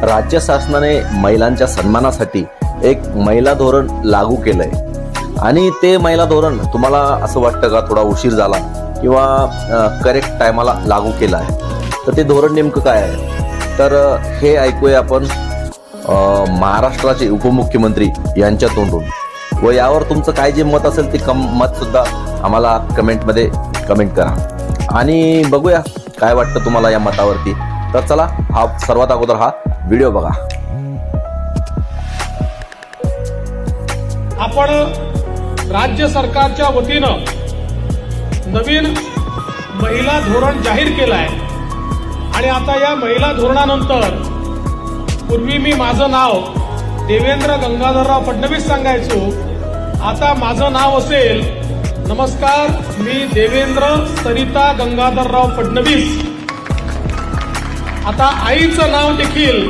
राज्य शासनाने महिलांच्या सन्मानासाठी एक महिला धोरण लागू केलंय आणि ते महिला धोरण तुम्हाला असं वाटतं का थोडा उशीर झाला किंवा करेक्ट टायमाला लागू केला आहे? तर ते धोरण नेमकं काय आहे तर हे ऐकूया आपण महाराष्ट्राचे उपमुख्यमंत्री यांच्या तोंडून, व यावर तुमचं काय जे मत असेल ते मत सुद्धा आम्हाला कमेंटमध्ये कमेंट करा आणि बघूया काय वाटतं तुम्हाला या मतावरती. तर चला हा सर्वात अगोदर हा व्हिडिओ बघा. आपण राज्य सरकारच्या वतीनं नवीन महिला धोरण जाहीर केलं आहे आणि आता या महिला धोरणानंतर पूर्वी मी माझं नाव देवेंद्र गंगाधरराव फडणवीस सांगायचो, आता माझं नाव असेल नमस्कार मी देवेंद्र सरिता गंगाधरराव फडणवीस. आता आईचं नाव देखील